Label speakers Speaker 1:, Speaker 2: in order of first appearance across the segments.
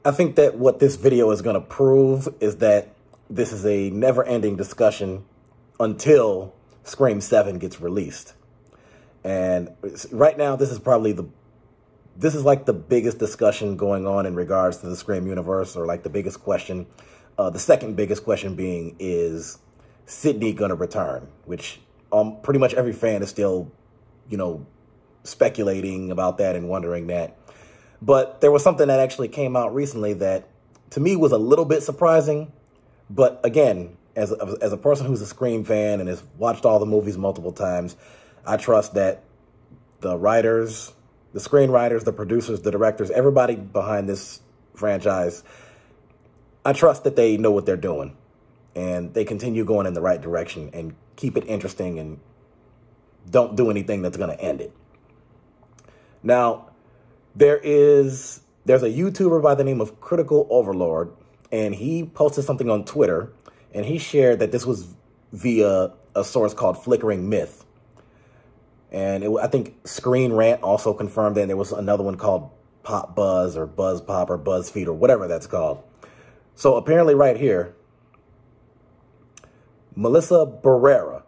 Speaker 1: I think that what this video is going to prove is that this is a never-ending discussion until Scream 7 gets released. And right now, this is like the biggest discussion going on in regards to the Scream universe, or like the biggest question. The second biggest question being, is Sidney going to return? Which pretty much every fan is still, speculating about that and wondering that. But there was something that actually came out recently that, to me, was a little bit surprising. But again, as a person who's a Scream fan and has watched all the movies multiple times, I trust that the writers, the screenwriters, the producers, the directors, everybody behind this franchise, I trust that they know what they're doing. And they continue going in the right direction and keep it interesting and don't do anything that's going to end it. Now, there's a YouTuber by the name of Critical Overlord, and he posted something on Twitter, and he shared that this was via a source called Flickering Myth. And I think Screen Rant also confirmed that, and there was another one called Pop Buzz or Buzz Pop or BuzzFeed or whatever that's called. So apparently right here, Melissa Barrera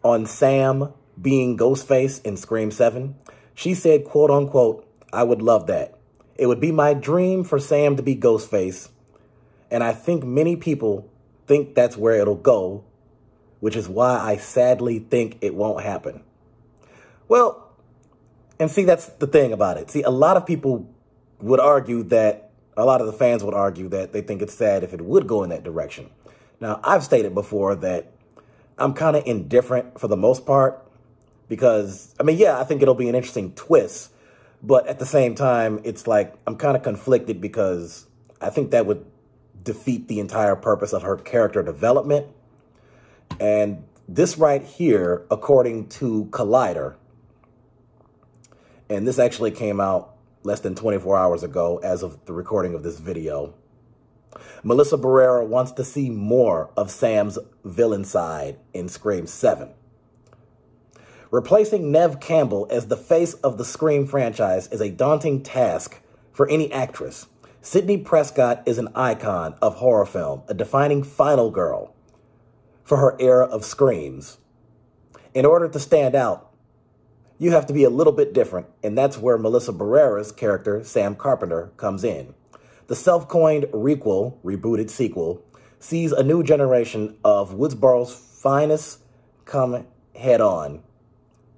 Speaker 1: on Sam being Ghostface in Scream 7, she said, quote unquote, "I would love that. It would be my dream for Sam to be Ghostface. And I think many people think that's where it'll go, which is why I sadly think it won't happen." Well, and see, that's the thing about it. See, a lot of people would argue that, a lot of the fans would argue that they think it's sad if it would go in that direction. Now, I've stated before that I'm kind of indifferent for the most part because, I mean, yeah, I think it'll be an interesting twist. But at the same time, it's like I'm kind of conflicted because I think that would defeat the entire purpose of her character development. And this right here, according to Collider, and this actually came out less than 24 hours ago as of the recording of this video, Melissa Barrera wants to see more of Sam's villain side in Scream 7. Replacing Neve Campbell as the face of the Scream franchise is a daunting task for any actress. Sidney Prescott is an icon of horror film, a defining final girl for her era of Screams. In order to stand out, you have to be a little bit different, and that's where Melissa Barrera's character, Sam Carpenter, comes in. The self-coined rebooted sequel, sees a new generation of Woodsboro's finest come head-on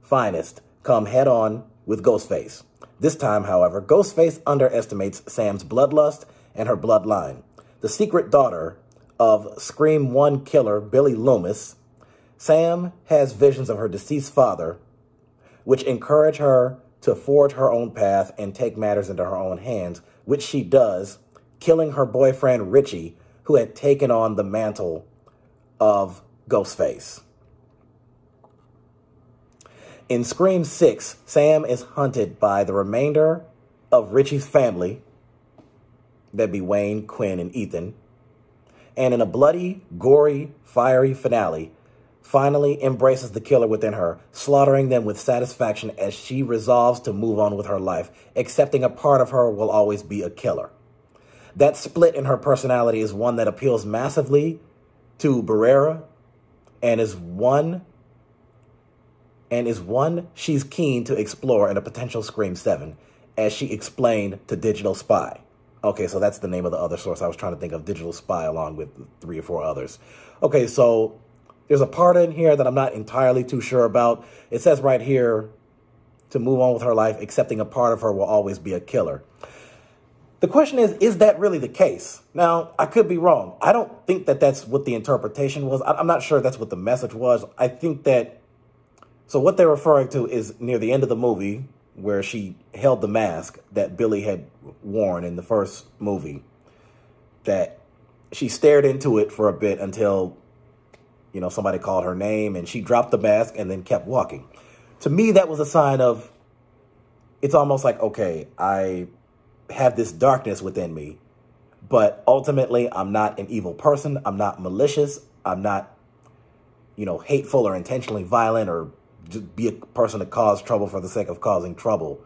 Speaker 1: with Ghostface. This time, however, Ghostface underestimates Sam's bloodlust and her bloodline. The secret daughter of Scream 1 killer Billy Loomis, Sam has visions of her deceased father, which encourage her to forge her own path and take matters into her own hands, which she does, killing her boyfriend Richie, who had taken on the mantle of Ghostface. In Scream 6, Sam is hunted by the remainder of Richie's family, that'd be Wayne, Quinn, and Ethan, and in a bloody, gory, fiery finale, finally embraces the killer within her, slaughtering them with satisfaction as she resolves to move on with her life, accepting a part of her will always be a killer. That split in her personality is one that appeals massively to Barrera and is one she's keen to explore in a potential Scream 7, as she explained to Digital Spy. Okay, so that's the name of the other source. I was trying to think of Digital Spy along with 3 or 4 others. Okay, so there's a part in here that I'm not entirely too sure about. It says right here, to move on with her life, accepting a part of her will always be a killer. The question is that really the case? Now, I could be wrong. I don't think that that's what the interpretation was. I'm not sure that's what the message was. I think that, so what they're referring to is near the end of the movie where she held the mask that Billy had worn in the first movie, that she stared into it for a bit until, somebody called her name and she dropped the mask and then kept walking. To me, that was a sign of, it's almost like, okay, I have this darkness within me, but ultimately I'm not an evil person. I'm not malicious. I'm not, hateful or intentionally violent or just be a person to cause trouble for the sake of causing trouble.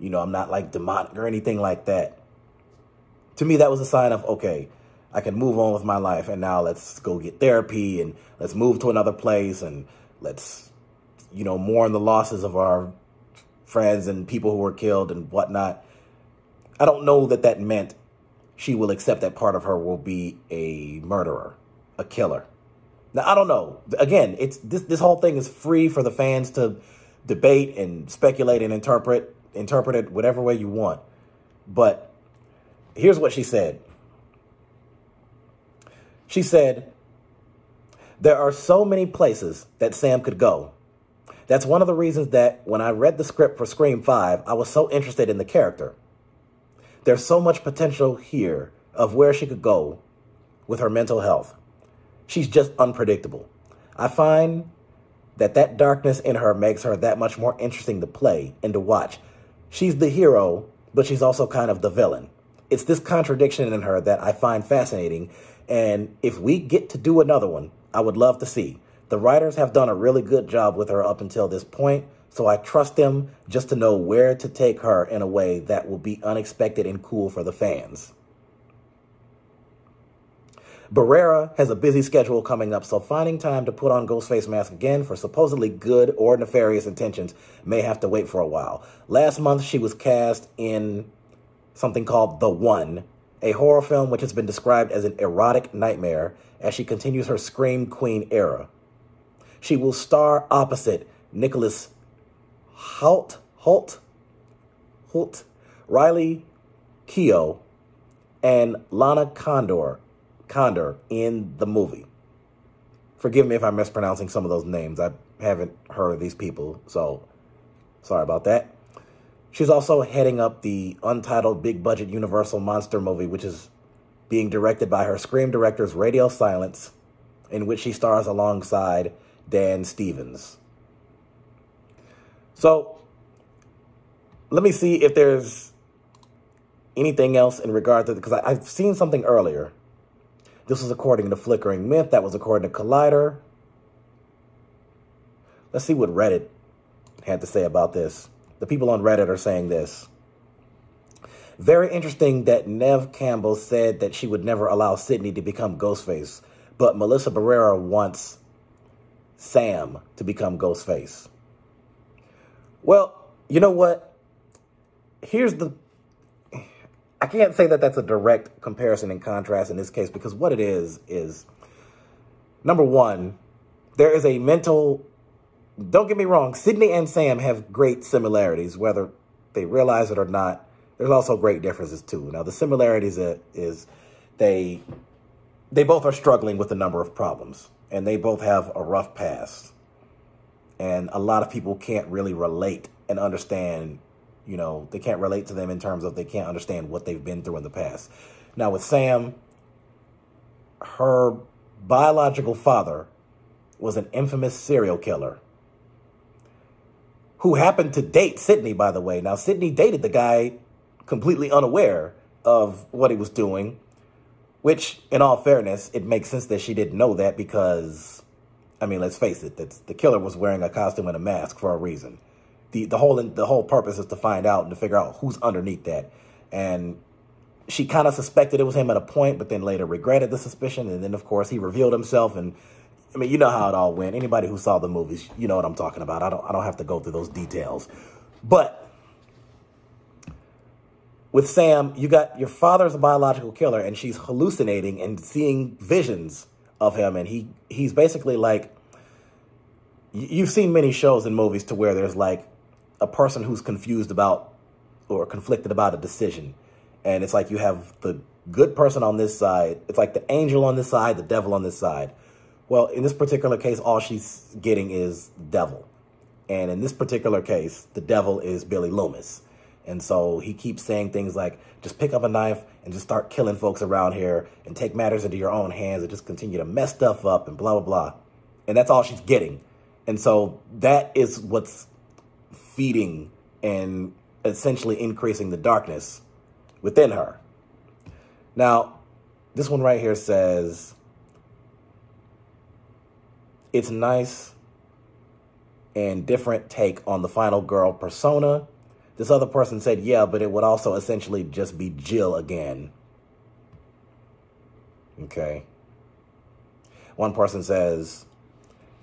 Speaker 1: I'm not like demonic or anything like that. To me, that was a sign of, okay, I can move on with my life, and now let's go get therapy, and let's move to another place, and let's, mourn the losses of our friends and people who were killed and whatnot. I don't know that meant she will accept that part of her will be a murderer, a killer. Now, I don't know. Again, this whole thing is free for the fans to debate and speculate and interpret it whatever way you want. But here's what she said. She said, "There are so many places that Sam could go. That's one of the reasons that when I read the script for Scream 5, I was so interested in the character. There's so much potential here of where she could go with her mental health. She's just unpredictable. I find that darkness in her makes her that much more interesting to play and to watch. She's the hero, but she's also kind of the villain. It's this contradiction in her that I find fascinating, and if we get to do another one, I would love to see. The writers have done a really good job with her up until this point, so I trust them just to know where to take her in a way that will be unexpected and cool for the fans." Barrera has a busy schedule coming up, so finding time to put on Ghostface mask again for supposedly good or nefarious intentions may have to wait for a while. Last month, she was cast in something called The One, a horror film which has been described as an erotic nightmare as she continues her Scream Queen era. She will star opposite Nicholas Hoult, Riley Keough, and Lana Condor in the movie. Forgive me if I'm mispronouncing some of those names. I haven't heard of these people, so sorry about that. She's also heading up the untitled big-budget Universal monster movie, which is being directed by her Scream directors Radio Silence, in which she stars alongside Dan Stevens. So, let me see if there's anything else in regard to, because I've seen something earlier. This was according to Flickering Myth. That was according to Collider. Let's see what Reddit had to say about this. The people on Reddit are saying this. "Very interesting that Neve Campbell said that she would never allow Sydney to become Ghostface, but Melissa Barrera wants Sam to become Ghostface." Well, you know what? I can't say that that's a direct comparison and contrast in this case, because what it is, number one, there is a mental, don't get me wrong, Sydney and Sam have great similarities, whether they realize it or not. There's also great differences too. Now, the similarities is they both are struggling with a number of problems, and they both have a rough past. And a lot of people can't really relate and understand. They can't relate to them in terms of they can't understand what they've been through in the past. Now, with Sam, her biological father was an infamous serial killer who happened to date Sydney, by the way. Now, Sydney dated the guy completely unaware of what he was doing, which, in all fairness, it makes sense that she didn't know that because, let's face it, the killer was wearing a costume and a mask for a reason. The whole purpose is to find out and to figure out who's underneath that. And she kind of suspected it was him at a point, but then later regretted the suspicion. And then, of course, he revealed himself. And, you know how it all went. Anybody who saw the movies, you know what I'm talking about. I don't have to go through those details. But with Sam, you got your father's a biological killer, and she's hallucinating and seeing visions of him. And he's basically like, you've seen many shows and movies to where there's like a person who's confused about or conflicted about a decision. And it's like you have the good person on this side. It's like the angel on this side, the devil on this side. Well, in this particular case, all she's getting is devil. And in this particular case, the devil is Billy Loomis. And so he keeps saying things like, just pick up a knife and just start killing folks around here and take matters into your own hands and just continue to mess stuff up and blah, blah, blah. And that's all she's getting. And so that is what's feeding and essentially increasing the darkness within her. Now, this one right here says, it's nice and different take on the final girl persona. This other person said, yeah, but it would also essentially just be Jill again. Okay. One person says,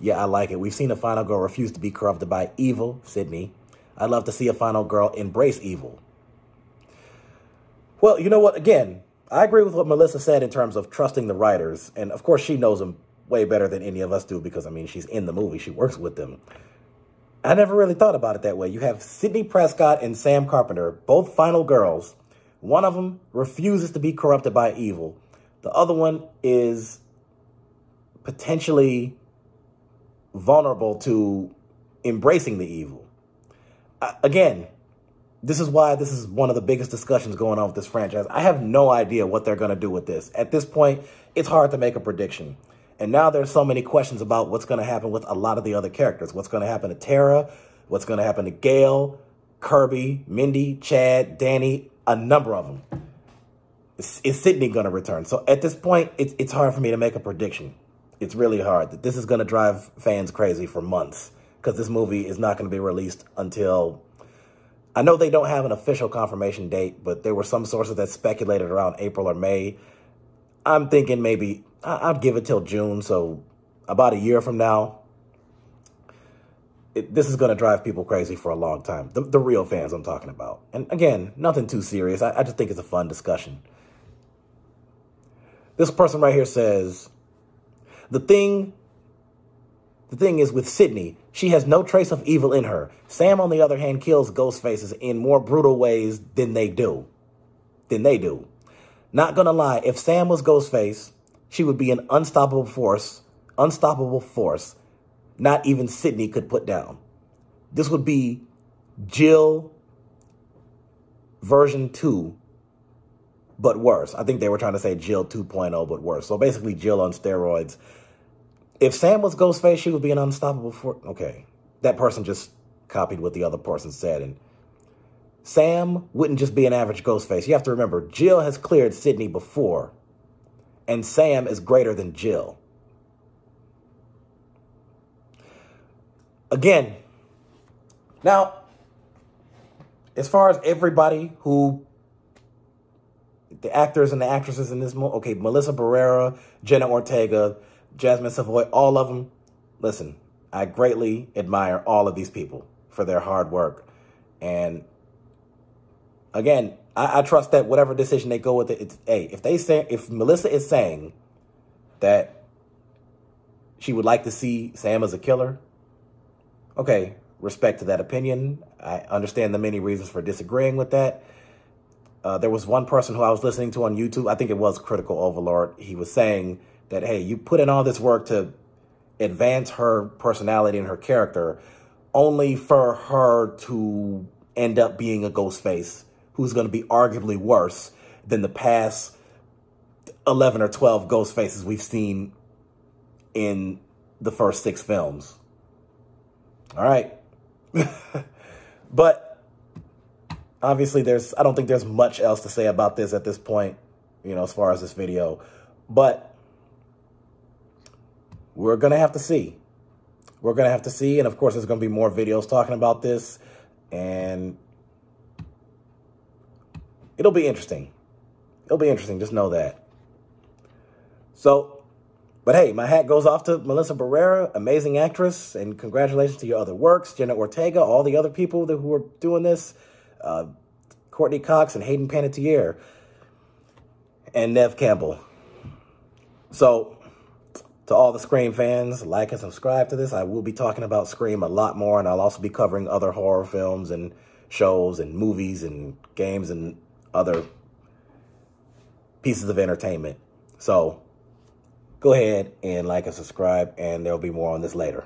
Speaker 1: yeah, I like it. We've seen a final girl refuse to be corrupted by evil, Sydney. I'd love to see a final girl embrace evil. Well, you know what? Again, I agree with what Melissa said in terms of trusting the writers. And, of course, she knows them way better than any of us do because, I mean, she's in the movie. She works with them. I never really thought about it that way. You have Sidney Prescott and Sam Carpenter, both final girls. One of them refuses to be corrupted by evil. The other one is potentially vulnerable to embracing the evil. Again, this is why this is one of the biggest discussions going on with this franchise. I have no idea what they're going to do with this. At this point, it's hard to make a prediction. And now there's so many questions about what's going to happen with a lot of the other characters. What's going to happen to Tara? What's going to happen to Gail, Kirby, Mindy, Chad, Danny, a number of them. Is Sydney going to return? So at this point, it's hard for me to make a prediction. It's really hard. This is going to drive fans crazy for months because this movie is not going to be released until... I know they don't have an official confirmation date, but there were some sources that speculated around April or May. I'm thinking maybe I'd give it till June, so about a year from now. This is going to drive people crazy for a long time. The real fans I'm talking about. And again, nothing too serious. I just think it's a fun discussion. This person right here says, the thing is with Sydney, she has no trace of evil in her. Sam, on the other hand, kills Ghostfaces in more brutal ways than they do. Not gonna lie, if Sam was Ghostface, she would be an unstoppable force not even Sydney could put down. This would be Jill version 2, but worse. I think they were trying to say Jill 2.0, but worse. So basically Jill on steroids. If Sam was Ghostface, she would be an unstoppable force. Okay, that person just copied what the other person said. And Sam wouldn't just be an average Ghostface. You have to remember, Jill has cleared Sydney before, and Sam is greater than Jill. Again, now, as far as everybody who, the actors and the actresses in this movie, okay, Melissa Barrera, Jenna Ortega, Jasmine Savoy, all of them, listen, I greatly admire all of these people for their hard work. And again, I trust that whatever decision they go with it, if Melissa is saying that she would like to see Sam as a killer, okay, respect to that opinion. I understand the many reasons for disagreeing with that. There was one person who I was listening to on YouTube, I think it was Critical Overlord. He was saying that, hey, you put in all this work to advance her personality and her character only for her to end up being a Ghostface who's going to be arguably worse than the past 11 or 12 Ghostfaces we've seen in the first 6 films. All right. But obviously I don't think there's much else to say about this at this point, as far as this video. But we're going to have to see. We're going to have to see. And of course, there's going to be more videos talking about this. And it'll be interesting. It'll be interesting. Just know that. So, but hey, my hat goes off to Melissa Barrera, amazing actress. And congratulations to your other works. Jenna Ortega, all the other people who are doing this. Courtney Cox and Hayden Panettiere. And Nev Campbell. So, to all the Scream fans, like and subscribe to this. I will be talking about Scream a lot more, and I'll also be covering other horror films and shows and movies and games and other pieces of entertainment. So go ahead and like and subscribe, and there'll be more on this later.